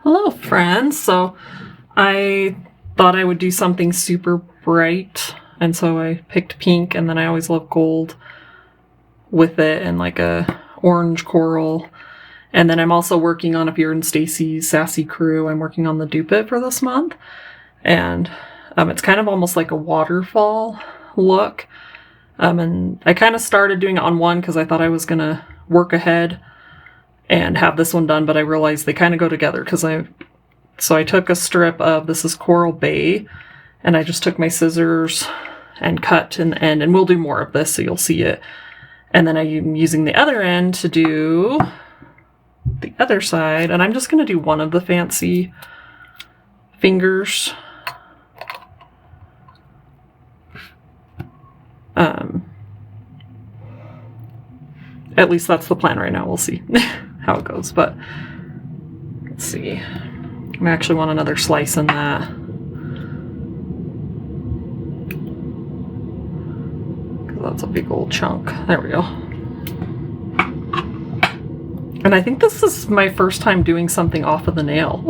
Hello, friends. So I thought I would do something super bright, and so I picked pink, and then I always love gold with it, and like a orange coral. And then I'm also working on, if you're in Stacy's Sassy Crew, I'm working on the dupe it for this month. And it's kind of almost like a waterfall look. And I kind of started doing it on one because I thought I was going to work ahead and have this one done, but I realized they kind of go together so I took a strip of, this is Coral Bay, and I just took my scissors and cut in the end, and we'll do more of this so you'll see it. And then I'm using the other end to do the other side, and I'm just going to do one of the fancy fingers. At least that's the plan right now. We'll see how it goes, but let's see. I actually want another slice in that. Because that's a big old chunk. There we go. And I think this is my first time doing something off of the nail.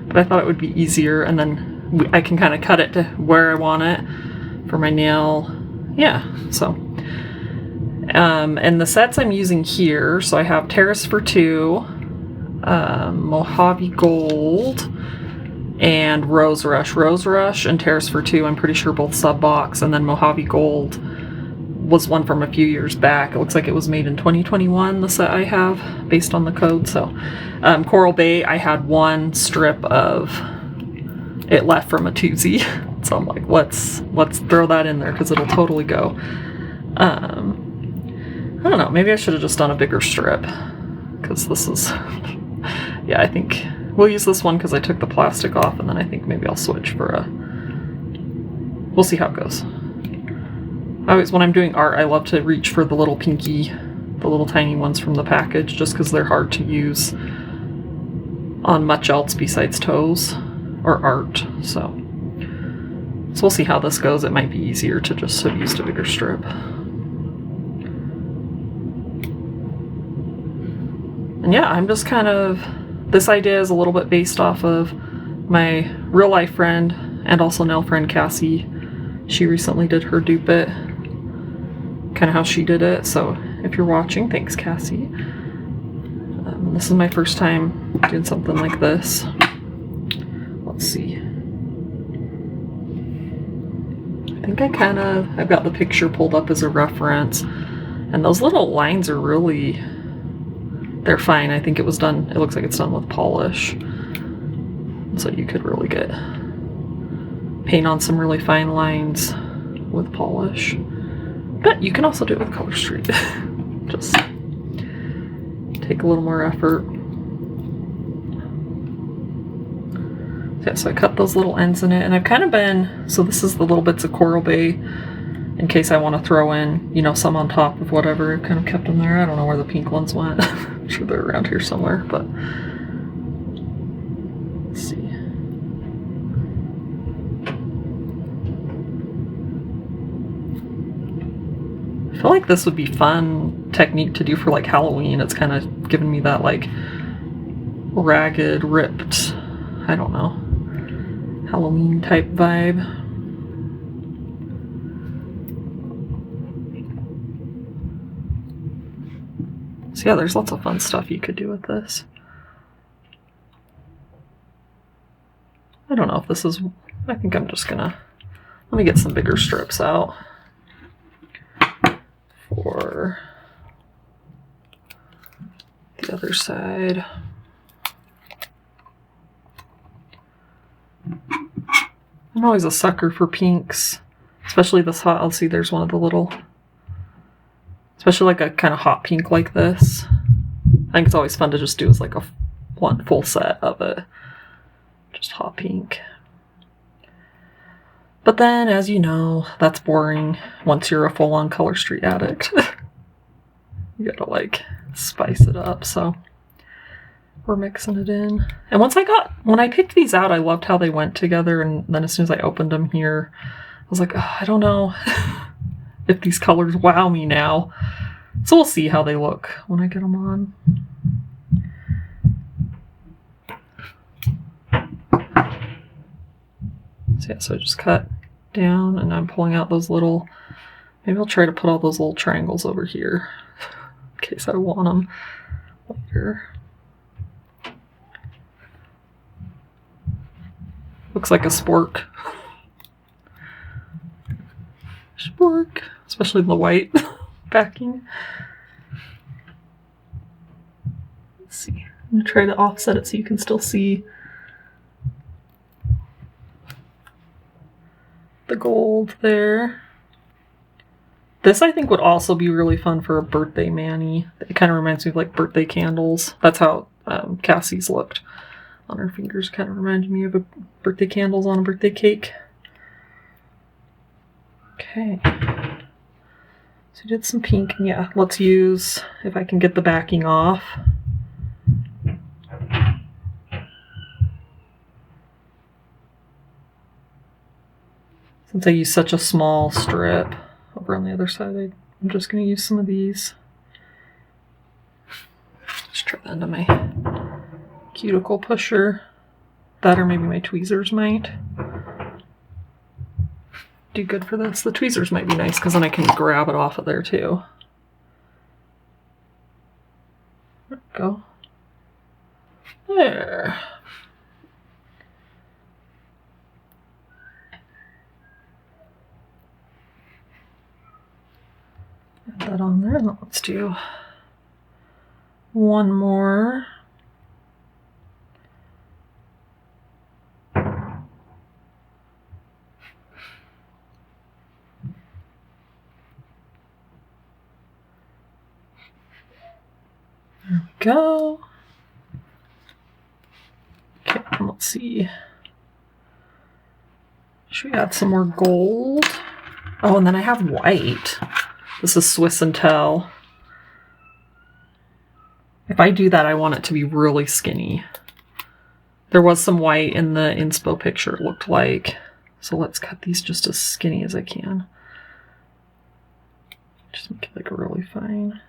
But I thought it would be easier, and then I can kind of cut it to where I want it for my nail. Yeah, so. And the sets I'm using here, so I have Terrace for 2, Mojave Gold, and Rose Rush. Rose Rush and Terrace for 2, I'm pretty sure both sub-box, and then Mojave Gold was one from a few years back. It looks like it was made in 2021, the set I have, based on the code. So Coral Bay, I had one strip of it left from a twosie. So I'm like, let's throw that in there because it'll totally go. I don't know, maybe I should have just done a bigger strip, because this is, yeah, I think we'll use this one because I took the plastic off, and then I think maybe I'll switch for we'll see how it goes. When I'm doing art, I love to reach for the little pinky, the little tiny ones from the package, just because they're hard to use on much else besides toes or art, so we'll see how this goes. It might be easier to just have used a bigger strip. And yeah, I'm just kind of, this idea is a little bit based off of my real life friend and also nail friend Cassie. She recently did her dupe it, kind of how she did it. So if you're watching, thanks Cassie. This is my first time doing something like this. Let's see. I think I've got the picture pulled up as a reference, and those little lines are really, they're fine. I think it was done, it looks like it's done with polish. So you could really paint on some really fine lines with polish. But you can also do it with Color Street. Just take a little more effort. Yeah, so I cut those little ends in it, and I've kind of been, so this is the little bits of Coral Bay, in case I want to throw in, some on top of whatever. I've kind of kept them there. I don't know where the pink ones went. I'm sure they're around here somewhere, but let's see. I feel like this would be fun technique to do for like Halloween. It's kind of giving me that like ragged, ripped, I don't know, Halloween type vibe. So yeah, there's lots of fun stuff you could do with this. I don't know if this is, I think I'm just gonna, let me get some bigger strips out for the other side. I'm always a sucker for pinks, especially this hot. I'll see there's one of the little, especially like a kind of hot pink like this. I think it's always fun to just do as like one full set of it. Just hot pink. But then, as you know, that's boring once you're a full-on Color Street addict. You gotta like spice it up, so we're mixing it in. And when I picked these out, I loved how they went together, and then as soon as I opened them here, I was like, oh, I don't know if these colors wow me now. So we'll see how they look when I get them on. Yeah, so I just cut down and I'm pulling out those little, maybe I'll try to put all those little triangles over here in case I want them later. Looks like a spork. Spork, especially the white backing. Let's see. I'm gonna try to offset it so you can still see the gold there. This I think would also be really fun for a birthday mani. It kind of reminds me of like birthday candles. That's how Cassie's looked on her fingers. Kind of reminded me of birthday candles on a birthday cake. Okay. So we did some pink. And yeah, let's use, if I can get the backing off. Since I use such a small strip over on the other side, I'm just going to use some of these. Just try that into my cuticle pusher. That or maybe my tweezers might do good for this. The tweezers might be nice because then I can grab it off of there too. There we go. There. Add that on there. Now let's do one more. There we go. Okay, let's see. Should we add some more gold? Oh, and then I have white. This is Swiss and Tell. If I do that, I want it to be really skinny. There was some white in the inspo picture, it looked like. So let's cut these just as skinny as I can. Just make it like really fine.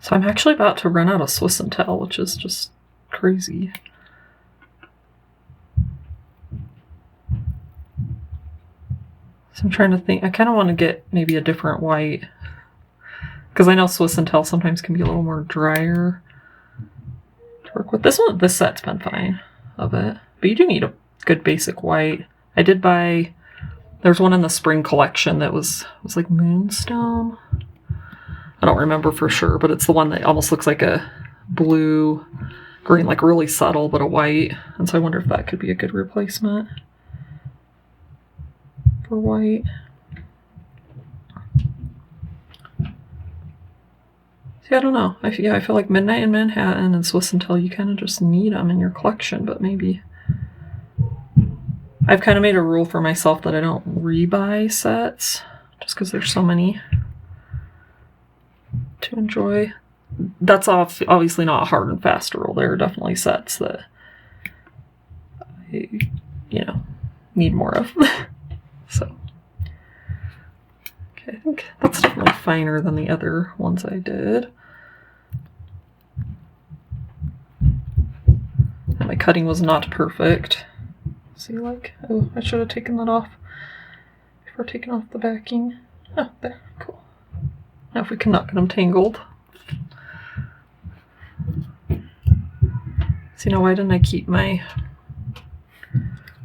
So I'm actually about to run out of Swiss and Tell, which is just crazy. So I'm trying to think. I kind of want to get maybe a different white. Because I know Swiss and Tell sometimes can be a little more drier to work with. This one, this set's been fine of it. But you do need a good basic white. I did buy, there's one in the spring collection that was like Moonstone. I don't remember for sure, but it's the one that almost looks like a blue, green, like really subtle, but a white. And so I wonder if that could be a good replacement for white. See, I don't know. I feel like Midnight in Manhattan and Swiss and Tell, you kind of just need them in your collection, but maybe I've kind of made a rule for myself that I don't rebuy sets just because there's so many to enjoy. That's obviously not a hard and fast rule. There are definitely sets that I, need more of. So, okay, I think that's definitely finer than the other ones I did. And my cutting was not perfect. See, like, oh, I should have taken that off before taking off the backing. Oh, there, cool. Now if we cannot get them tangled. See, now why didn't I keep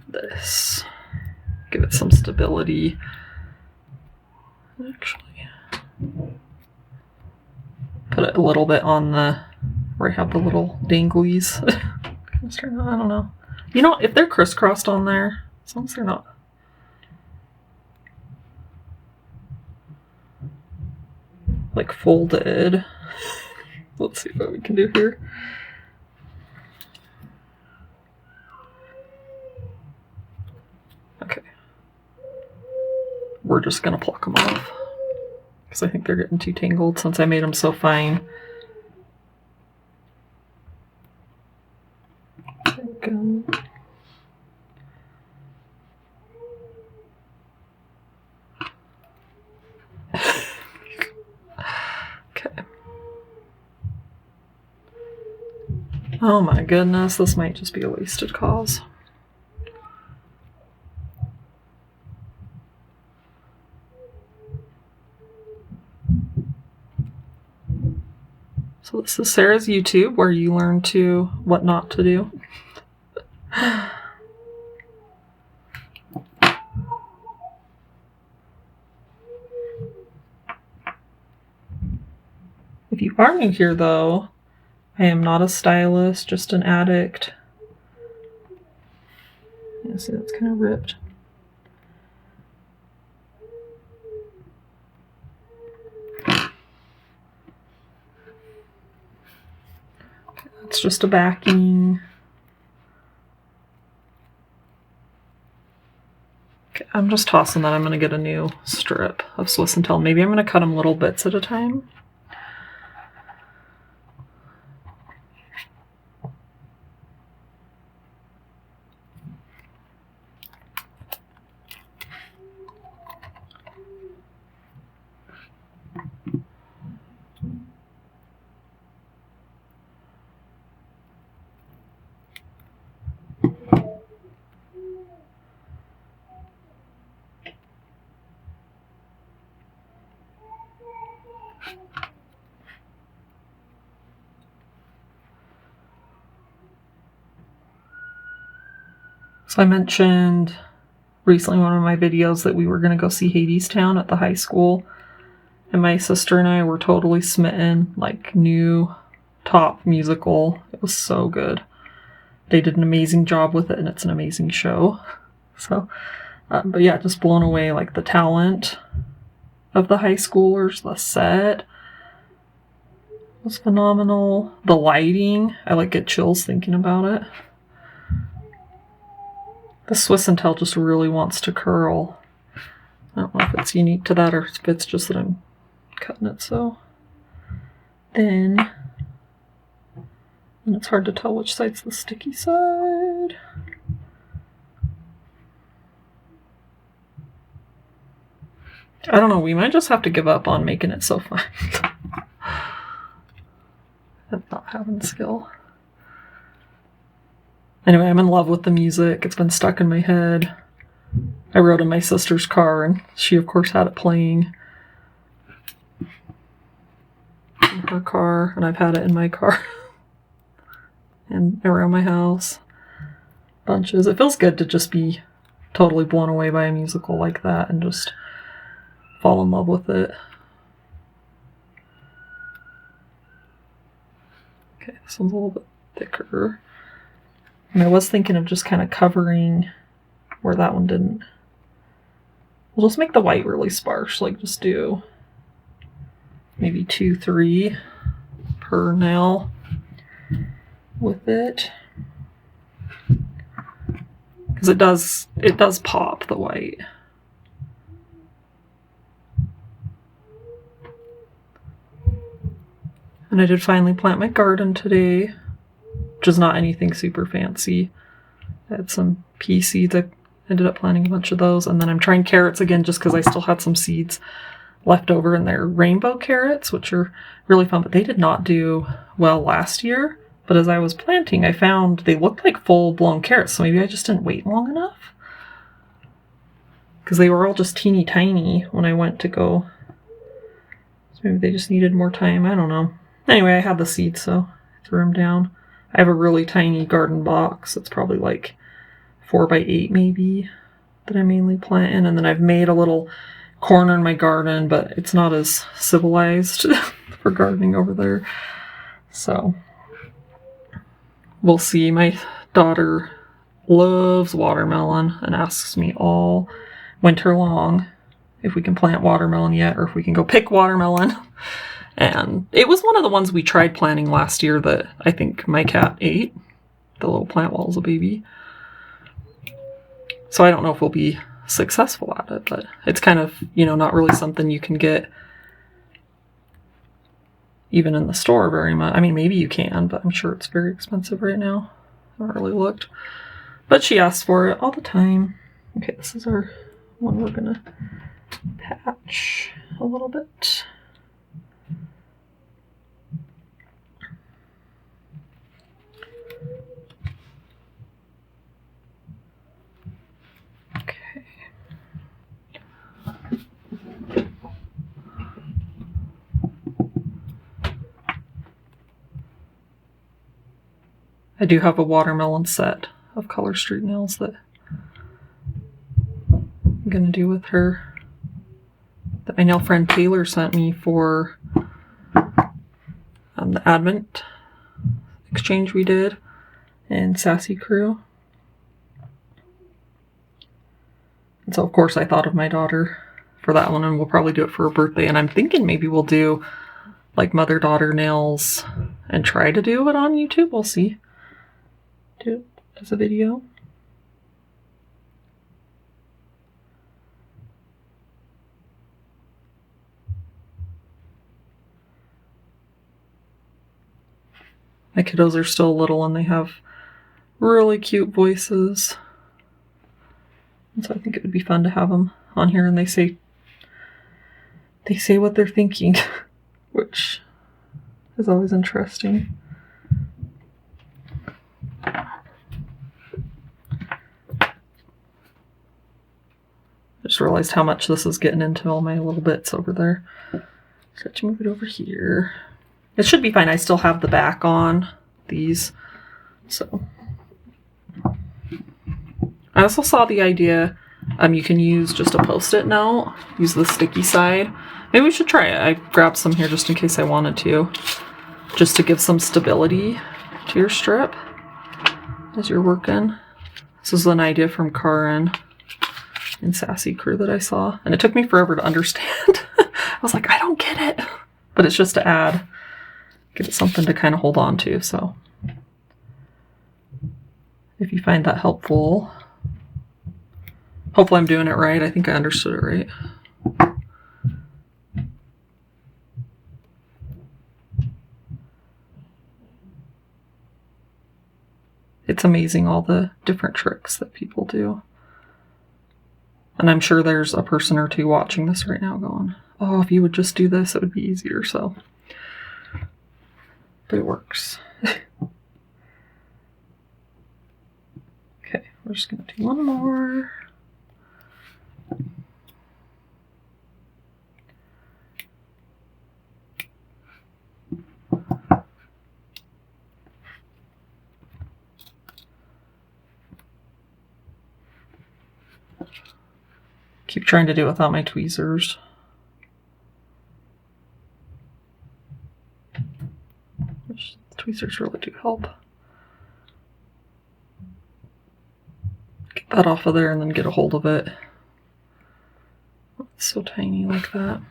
this? Give it some stability. Actually, put it a little bit on where I have the little danglies. I don't know. If they're crisscrossed on there, as long as they're not like folded. Let's see what we can do here. Okay. We're just gonna pluck them off because I think they're getting too tangled since I made them so fine. Okay. Oh my goodness, this might just be a wasted cause. So this is Sarah's YouTube, where you learn what not to do. If you are new here, though, I am not a stylist, just an addict. Yeah, see, that's kind of ripped. Okay, that's just a backing. Okay, I'm just tossing that. I'm going to get a new strip of Swiss and Tell. Maybe I'm going to cut them little bits at a time. So I mentioned recently in one of my videos that we were going to go see Hadestown at the high school. And my sister and I were totally smitten, like new top musical. It was so good. They did an amazing job with it, and it's an amazing show. So, but yeah, just blown away, like the talent of the high schoolers, the set was phenomenal. The lighting, I like get chills thinking about it. The Swiss and Tell just really wants to curl. I don't know if it's unique to that or if it's just that I'm cutting it so thin. And it's hard to tell which side's the sticky side. I don't know, we might just have to give up on making it so fine. And not having skill. Anyway, I'm in love with the music. It's been stuck in my head. I rode in my sister's car, and she, of course, had it playing in her car, and I've had it in my car and around my house. Bunches. It feels good to just be totally blown away by a musical like that and just fall in love with it. Okay, this one's a little bit thicker. And I was thinking of just kind of covering where that one didn't. We'll just make the white really sparse, like just do maybe 2, 3 per nail with it. Because it does pop, the white. And I did finally plant my garden today, which is not anything super fancy. I had some pea seeds. I ended up planting a bunch of those. And then I'm trying carrots again just because I still had some seeds left over, and they're rainbow carrots, which are really fun. But they did not do well last year. But as I was planting, I found they looked like full-blown carrots. So maybe I just didn't wait long enough. Because they were all just teeny tiny when I went to go. So maybe they just needed more time. I don't know. Anyway, I had the seeds, so I threw them down. I have a really tiny garden box. It's probably like 4 by 8 maybe that I mainly plant in. And then I've made a little corner in my garden, but it's not as civilized for gardening over there. So we'll see. My daughter loves watermelon and asks me all winter long if we can plant watermelon yet or if we can go pick watermelon. And it was one of the ones we tried planting last year that I think my cat ate, the little plant while I was a baby. So I don't know if we'll be successful at it, but it's kind of, not really something you can get even in the store very much. I mean, maybe you can, but I'm sure it's very expensive right now. I haven't really looked. But she asks for it all the time. Okay, this is our one we're gonna patch a little bit. Okay. I do have a watermelon set of Color Street nails that I'm gonna do with her, that my nail friend Taylor sent me for the Advent exchange we did in Sassy Crew. And so of course I thought of my daughter for that one, and we'll probably do it for her birthday. And I'm thinking maybe we'll do like mother-daughter nails and try to do it on YouTube. We'll see. Do it as a video. My kiddos are still little and they have really cute voices. And so I think it would be fun to have them on here, and they say what they're thinking, which is always interesting. Just realized how much this is getting into all my little bits over there. So let's move it over here. It should be fine. I still have the back on these. So I also saw the idea, you can use just a Post-it note, use the sticky side. Maybe we should try it. I grabbed some here just in case I wanted to, just to give some stability to your strip as you're working. This is an idea from Karin in Sassy Crew that I saw, and it took me forever to understand. I was like, I don't get it, but it's just to give it something to kind of hold on to. So if you find that helpful, hopefully I'm doing it right. I think I understood it right. It's amazing all the different tricks that people do. And I'm sure there's a person or two watching this right now going, oh, if you would just do this, it would be easier. So, but it works. Okay, we're just going to do one more. Keep trying to do it without my tweezers. Which tweezers really do help. Get that off of there and then get a hold of it. It's so tiny like that.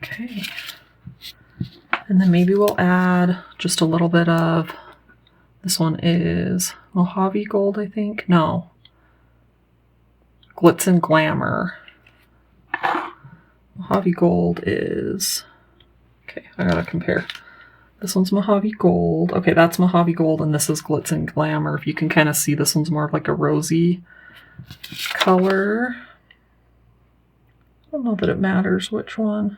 Okay. And then maybe we'll add just a little bit of, this one is Mojave Gold, I think. No. Glitz and Glamour. Mojave Gold is, okay, I gotta compare. This one's Mojave Gold. Okay, that's Mojave Gold, and this is Glitz and Glamour. If you can kind of see, this one's more of like a rosy color. I don't know that it matters which one.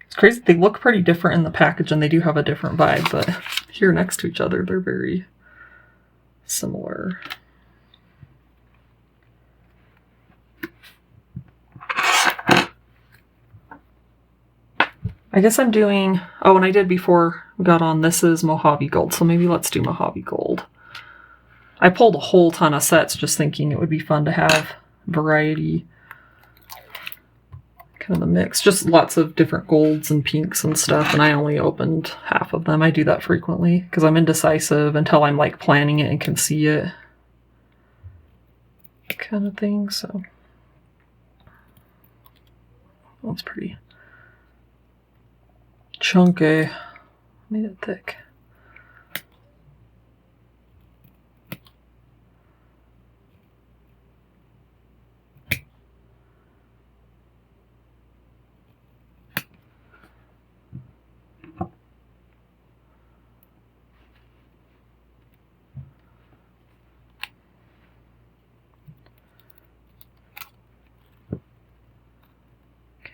It's crazy. They look pretty different in the package, and they do have a different vibe, but here next to each other, they're very similar. I guess I'm doing, oh, and I did before we got on, this is Mojave Gold, so maybe let's do Mojave Gold. I pulled a whole ton of sets just thinking it would be fun to have variety. Kind of a mix, just lots of different golds and pinks and stuff, and I only opened half of them. I do that frequently because I'm indecisive until I'm like planning it and can see it kind of thing. So that's pretty chunky. Made it thick.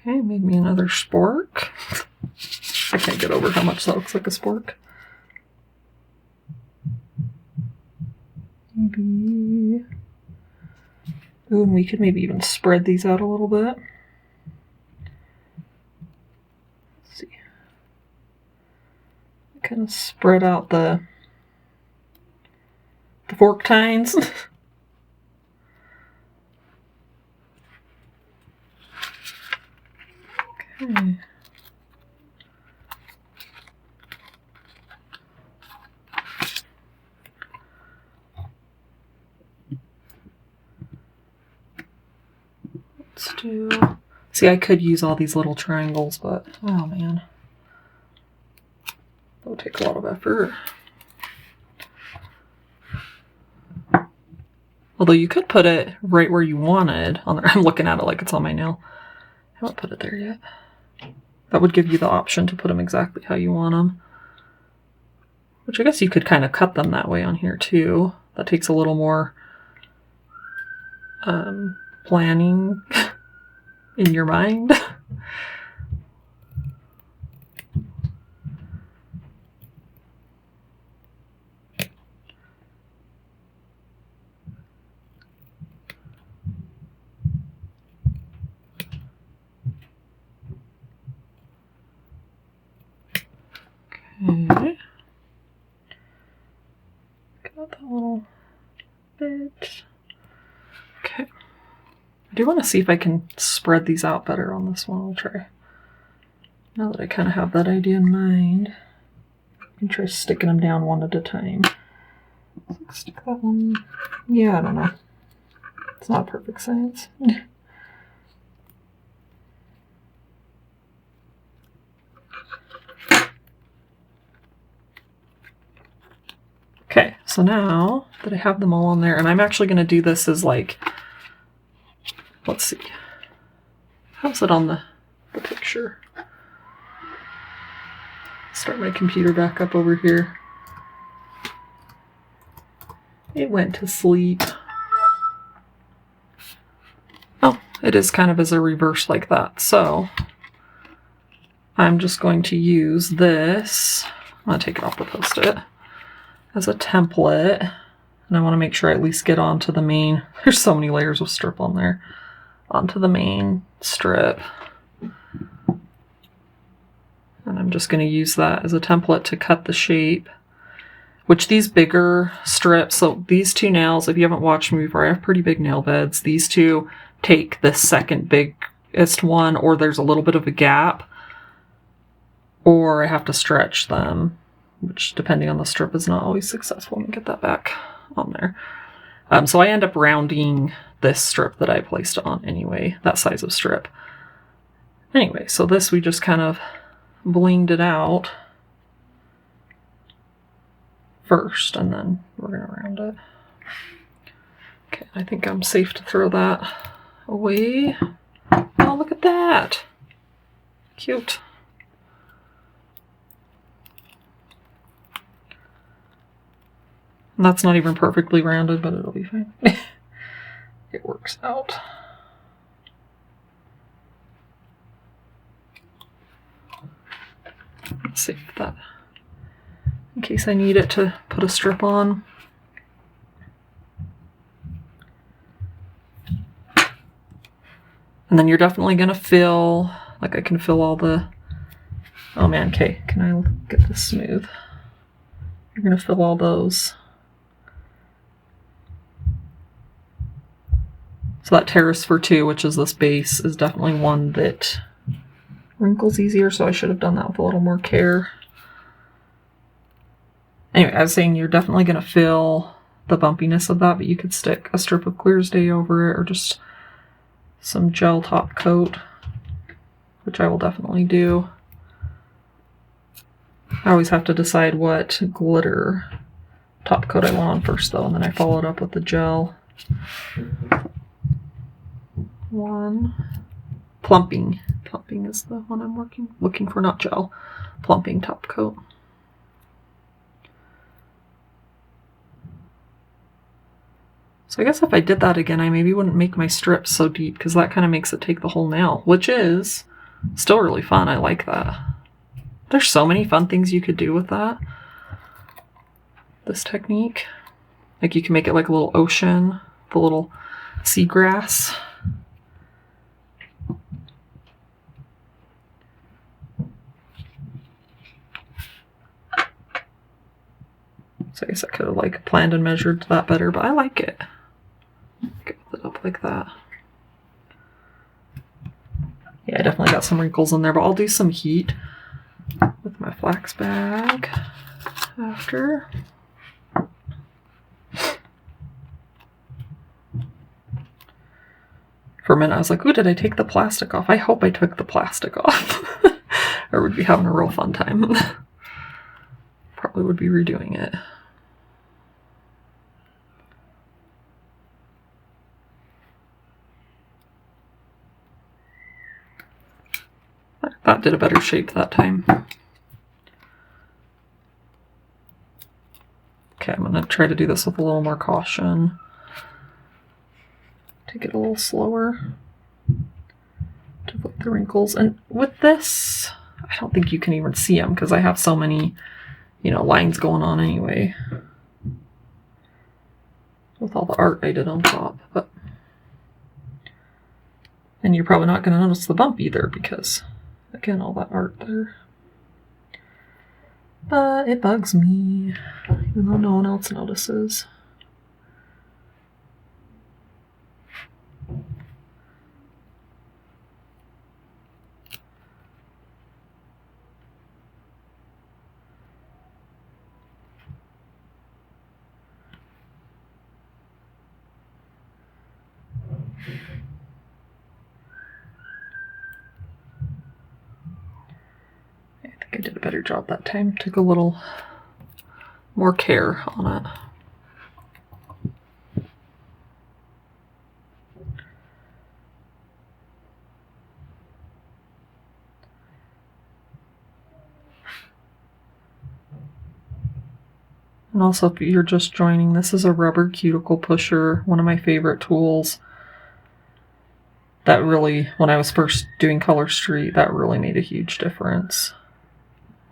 Okay, made me another spork. I can't get over how much that looks like a spork. Maybe... Ooh, and we could maybe even spread these out a little bit. Let's see. Kind of spread out the fork tines. Okay. Let's do... See, I could use all these little triangles, but oh man. That would take a lot of effort. Although you could put it right where you wanted. I'm looking at it like it's on my nail. I haven't put it there yet. That would give you the option to put them exactly how you want them. Which I guess you could kind of cut them that way on here too. That takes a little more planning in your mind. Okay. Got that little bit. Okay. I do want to see if I can spread these out better on this one. I'll try. Now that I kind of have that idea in mind, I can try sticking them down one at a time. Stick that one. Yeah, I don't know. It's not perfect science. Okay, so now that I have them all on there, and I'm actually going to do this as like, let's see, how's it on the picture? Start my computer back up over here. It went to sleep. Oh, it is kind of as a reverse like that. So I'm just going to use this. I'm going to take it off the post-it as a template. And I want to make sure I at least get onto the main. There's so many layers of strip on there. Onto the main strip. And I'm just going to use that as a template to cut the shape. Which these bigger strips, so these two nails, if you haven't watched me before, I have pretty big nail beds. These two take the second biggest one, or there's a little bit of a gap, or I have to stretch them, which depending on the strip is not always successful. Let me get that back on there. So I end up rounding this strip that I placed on anyway, that size of strip. Anyway, so this we just kind of blinged it out first, and then we're going to round it. Okay, I think I'm safe to throw that away. Oh, look at that. Cute. And that's not even perfectly rounded, but it'll be fine. It works out. Let's see if that, in case I need it to put a strip on. And then you're definitely going to fill, like I can fill all the, oh man, okay, can I get this smooth? You're going to fill all those. So that terrace for two, which is this base, is definitely one that wrinkles easier, so I should have done that with a little more care. Anyway, I was saying you're definitely going to fill the bumpiness of that, but you could stick a strip of Clear as Day over it, or just some gel top coat, which I will definitely do. I always have to decide what glitter top coat I want on first, though, and then I follow it up with the gel. One. Plumping. Plumping is the one I'm looking for, not gel. Plumping top coat. So I guess if I did that again, I maybe wouldn't make my strips so deep, because that kind of makes it take the whole nail, which is Still really fun. I like that. There's so many fun things you could do with that. This technique. Like you can make it like a little ocean, the little seagrass. So I guess I could have like planned and measured that better, but I like it. Get it up like that. Yeah, I definitely got some wrinkles in there, but I'll do some heat with my flax bag after. For a minute, I was like, ooh, did I take the plastic off? I hope I took the plastic off. Or we'd be having a real fun time. Probably would be redoing it. That did a better shape that time. Okay, I'm going to try to do this with a little more caution. Take it a little slower to put the wrinkles. And with this, I don't think you can even see them because I have so many, you know, lines going on anyway. With all the art I did on top. But and you're probably not going to notice the bump either because, again, all that art there. But it bugs me, even though no one else notices. I did a better job that time. Took a little more care on it. And also, if you're just joining, this is a rubber cuticle pusher, one of my favorite tools. That really, when I was first doing Color Street, that really made a huge difference.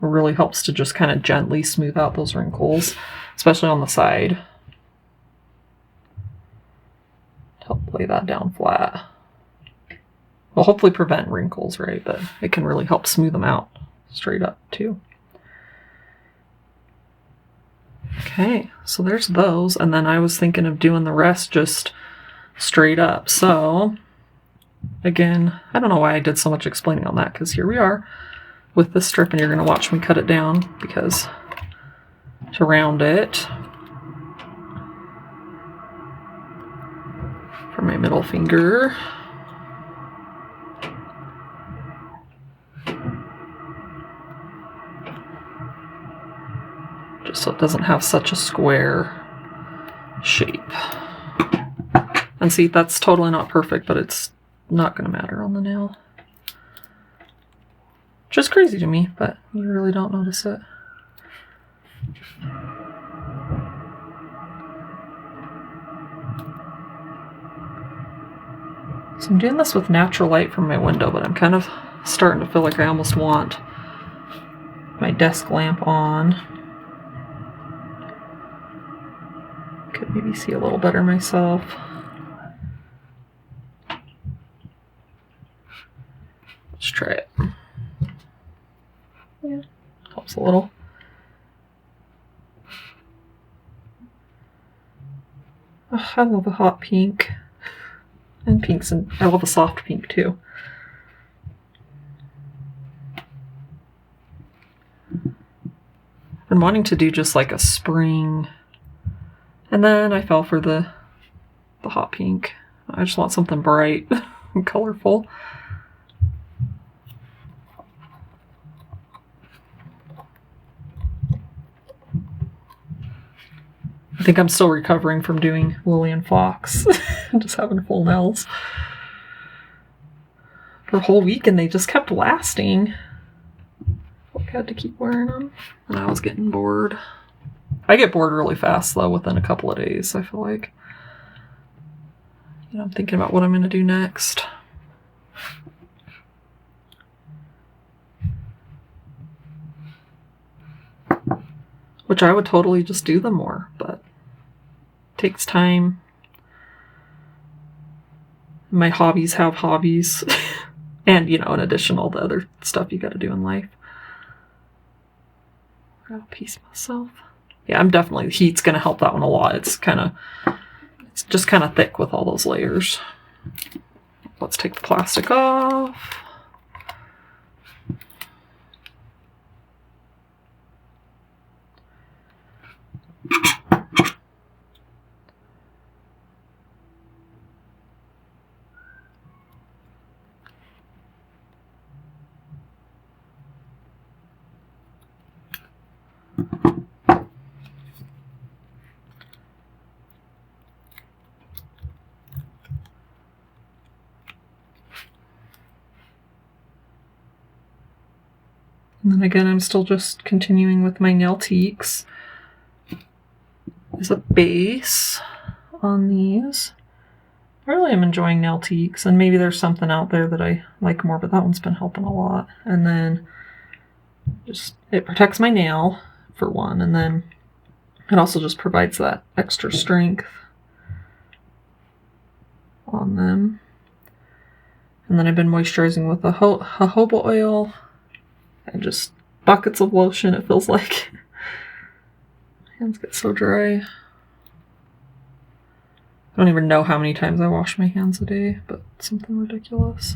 It really helps to just kind of gently smooth out those wrinkles, especially on the side. To help lay that down flat. Well, hopefully prevent wrinkles, right? But it can really help smooth them out straight up too. Okay, so there's those. And then I was thinking of doing the rest just straight up. So again, I don't know why I did so much explaining on that, because here we are with the strip, and you're going to watch me cut it down, because to round it for my middle finger, just so it doesn't have such a square shape. And see, that's totally not perfect, but it's not going to matter on the nail. Just crazy to me, but you really don't notice it. So I'm doing this with natural light from my window, but I'm kind of starting to feel like I almost want my desk lamp on. Could maybe see a little better myself. Let's try it. Yeah, helps a little. Oh, I love a hot pink. And pinks, and I love a soft pink too. I'm wanting to do just like a spring. And then I fell for the hot pink. I just want something bright and colorful. I think I'm still recovering from doing Lillian Fox. Just having full nails for a whole week, and they just kept lasting. I had to keep wearing them, and I was getting bored. I get bored really fast, though, within a couple of days, I feel like. You know, I'm thinking about what I'm going to do next. which I would totally just do them more, but it takes time. My hobbies have hobbies. And, in addition, all the other stuff you gotta do in life. I'll piece myself. Yeah, the heat's gonna help that one a lot. It's just kind of thick with all those layers. Let's take the plastic off. And then again, I'm still just continuing with my nail teaks. There's a base on these. I really am enjoying nail teaks, and maybe there's something out there that I like more, but that one's been helping a lot. And then it protects my nail, for one, and then it also just provides that extra strength on them. And then I've been moisturizing with a jojoba oil. And just buckets of lotion, it feels like. My hands get so dry. I don't even know how many times I wash my hands a day, but it's something ridiculous.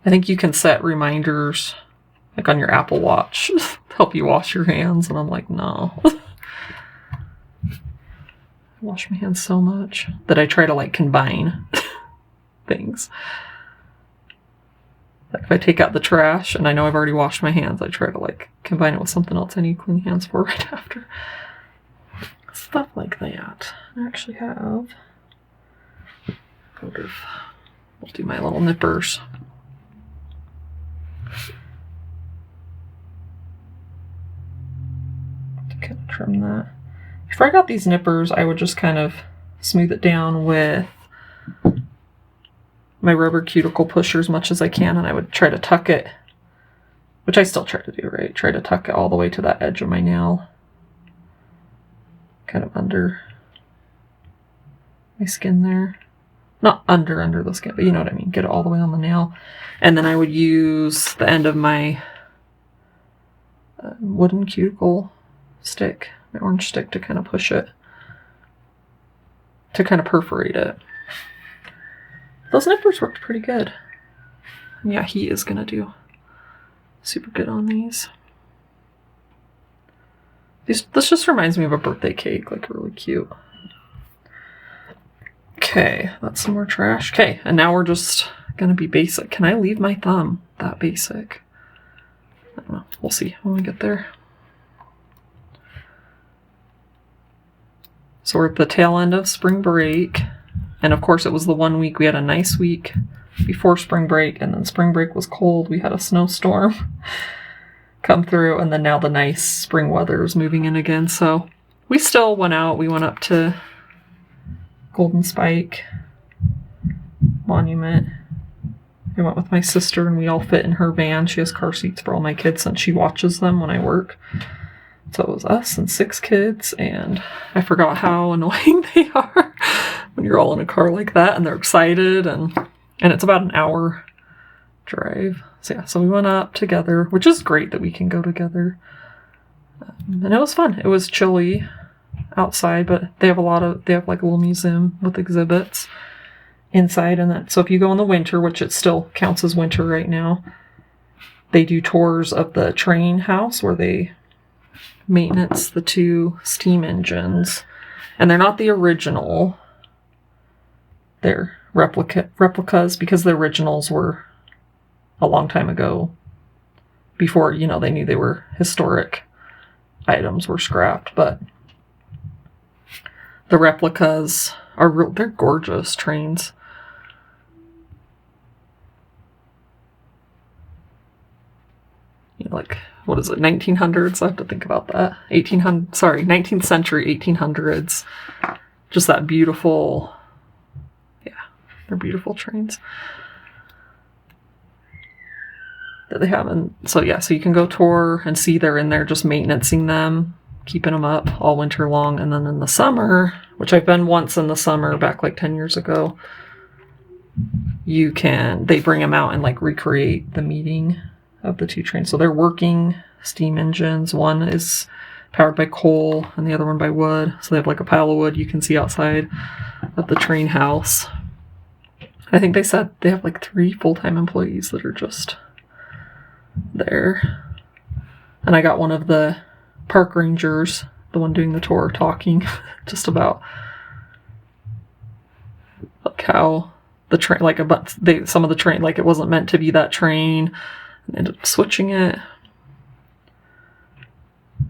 I think you can set reminders, like on your Apple Watch, to help you wash your hands, and I'm like, no. I wash my hands so much that I try to combine things. Like if I take out the trash and I know I've already washed my hands, I try to combine it with something else I need clean hands for right after. Stuff like that. I actually have. We'll do my little nippers. To kind of trim that. Before I got these nippers, I would just kind of smooth it down with my rubber cuticle pusher as much as I can, and I would try to tuck it, which I still try to do, right? Try to tuck it all the way to that edge of my nail, kind of under my skin there. Not under the skin, but you know what I mean. Get it all the way on the nail. And then I would use the end of my wooden cuticle stick, my orange stick, to kind of push it, to kind of perforate it. Those nippers worked pretty good. And yeah, he is gonna do super good on these. This just reminds me of a birthday cake, really cute. Okay, that's some more trash. Okay, and now we're just gonna be basic. Can I leave my thumb that basic? I don't know. We'll see when we get there. So we're at the tail end of spring break. And of course, it was the 1 week. We had a nice week before spring break, and then spring break was cold. We had a snowstorm come through, and then now the nice spring weather is moving in again. So we still went out. We went up to Golden Spike Monument. I went with my sister, and we all fit in her van. She has car seats for all my kids since she watches them when I work. So it was us and 6 kids, and I forgot how annoying they are when you're all in a car like that and they're excited, and it's about an hour drive. So yeah, so we went up together, which is great that we can go together. And it was fun. It was chilly outside, but they have a little museum with exhibits inside, and that. So if you go in the winter, which it still counts as winter right now, they do tours of the train house where they maintenance the 2 steam engines, and they're not the original. They're replicas, because the originals were a long time ago, before they knew they were historic items, were scrapped. But the replicas they're gorgeous trains. What is it, 1900s? I have to think about that. 19th century, 1800s. Just that beautiful, yeah, they're beautiful trains. that they have. And so yeah, so you can go tour and see they're in there just maintaining them, keeping them up all winter long. And then in the summer, which I've been once in the summer back like 10 years ago, they bring them out and like recreate the meeting of the two trains. So they're working steam engines. One is powered by coal and the other one by wood. So they have like a pile of wood you can see outside of the train house. I think they said they have like 3 full-time employees that are just there. And I got one of the park rangers, the one doing the tour, talking just about like how the train, like some of the train, like it wasn't meant to be that train, and ended up switching it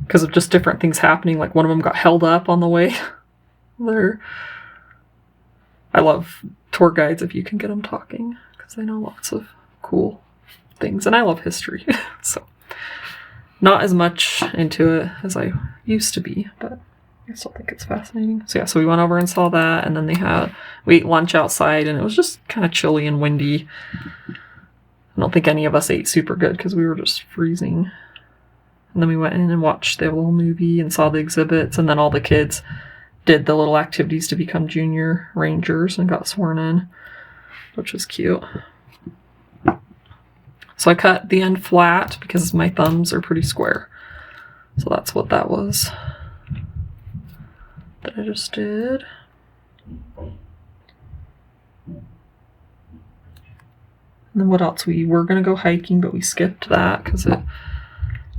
because of just different things happening. Like one of them got held up on the way there. I love tour guides if you can get them talking because they know lots of cool things, and I love history. So not as much into it as I used to be, but I still think it's fascinating. So yeah, so we went over and saw that, and then we ate lunch outside, and it was just kind of chilly and windy. I don't think any of us ate super good because we were just freezing. And then we went in and watched the little movie and saw the exhibits, and then all the kids did the little activities to become junior rangers and got sworn in, which was cute. So I cut the end flat because my thumbs are pretty square. So that's what that was that I just did. And then what else? We were going to go hiking, but we skipped that because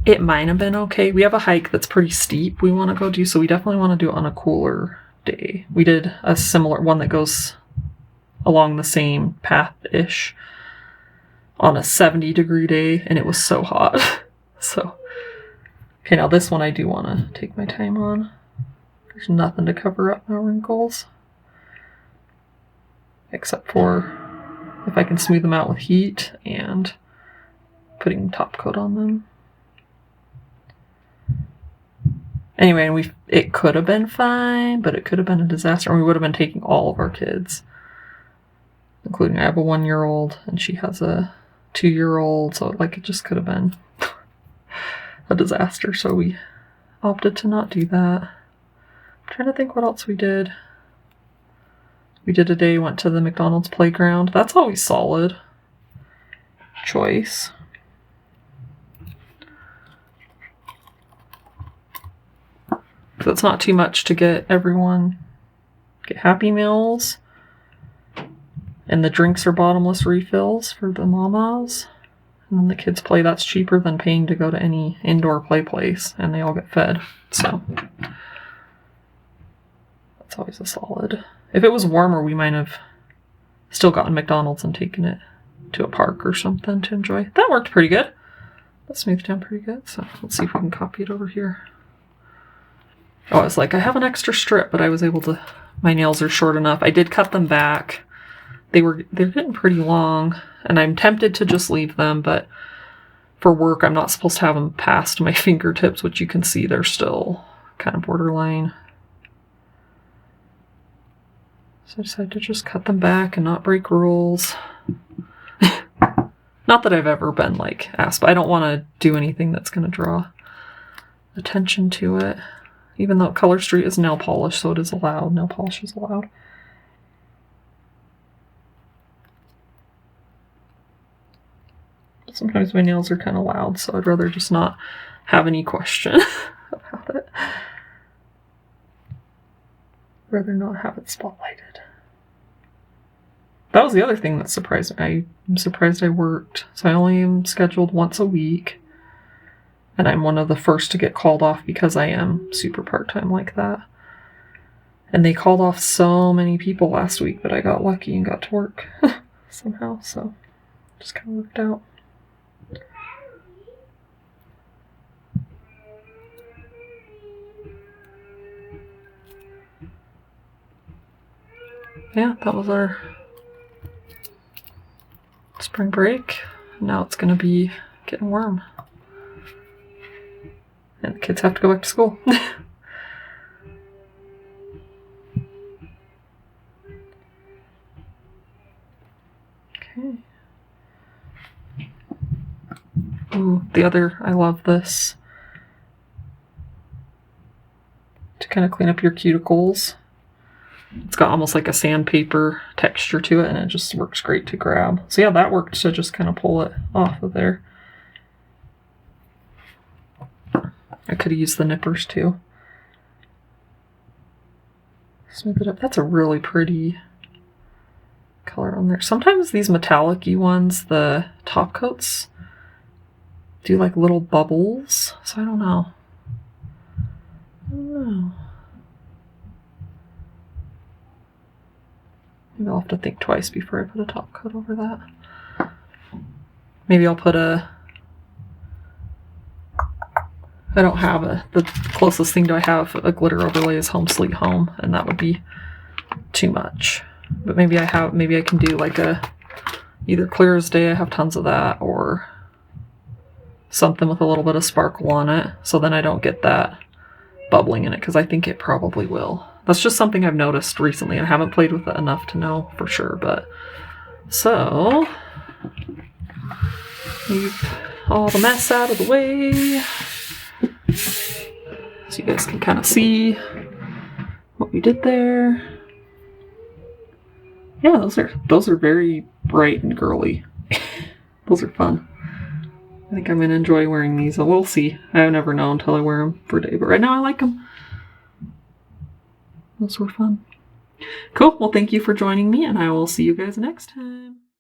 it might have been okay. We have a hike that's pretty steep we want to go do, so we definitely want to do it on a cooler day. We did a similar one that goes along the same path-ish on a 70-degree day, and it was so hot. So, okay, now this one I do want to take my time on. There's nothing to cover up my wrinkles. Except for if I can smooth them out with heat and putting top coat on them. Anyway, and it could have been fine, but it could have been a disaster. And we would have been taking all of our kids, including I have a 1-year-old and she has a 2-year-old. So like it just could have been a disaster. So we opted to not do that. I'm trying to think what else we did. We did a day, went to the McDonald's playground. That's always solid choice. So it's not too much to get Happy Meals. And the drinks are bottomless refills for the mamas. And then the kids play. That's cheaper than paying to go to any indoor play place. And they all get fed. So that's always a solid. If it was warmer, we might have still gotten McDonald's and taken it to a park or something to enjoy. That worked pretty good. That smoothed down pretty good. So let's see if we can copy it over here. Oh, it's like I have an extra strip, but I was able to. My nails are short enough. I did cut them back. They're getting pretty long, and I'm tempted to just leave them, but for work, I'm not supposed to have them past my fingertips, which you can see they're still kind of borderline. So I decided to just cut them back and not break rules. Not that I've ever been like asked, but I don't want to do anything that's going to draw attention to it. Even though Color Street is nail polish, so it is allowed. Nail polish is allowed. Sometimes my nails are kind of loud, so I'd rather just not have any question about it. Rather not have it spotlighted. That was the other thing that surprised me. I'm surprised I worked. So I only am scheduled once a week. And I'm one of the first to get called off because I am super part-time like that. And they called off so many people last week, but I got lucky and got to work somehow. So just kind of worked out. Yeah, that was our spring break. Now it's going to be getting warm. And the kids have to go back to school. Okay. I love this to kind of clean up your cuticles. It's got almost like a sandpaper texture to it, and it just works great to grab. So yeah, that worked to just kind of pull it off of there. I could have used the nippers too. Smooth it up. That's a really pretty color on there. Sometimes these metallic-y ones, the top coats, do like little bubbles. So I don't know. Maybe I'll have to think twice before I put a top coat over that. Maybe I'll put I don't have the closest thing to I have a glitter overlay is Home Sweet Home, and that would be too much. But maybe I can do like either Clear as Day, I have tons of that, or something with a little bit of sparkle on it, so then I don't get that bubbling in it, because I think it probably will. That's just something I've noticed recently. I haven't played with it enough to know for sure, but so leave all the mess out of the way so you guys can kind of see what we did there. Yeah, those are very bright and girly. Those are fun. I think I'm going to enjoy wearing these. We'll see. I've never known until I wear them for a day, but right now I like them. Those were fun. Cool. Well, thank you for joining me, and I will see you guys next time.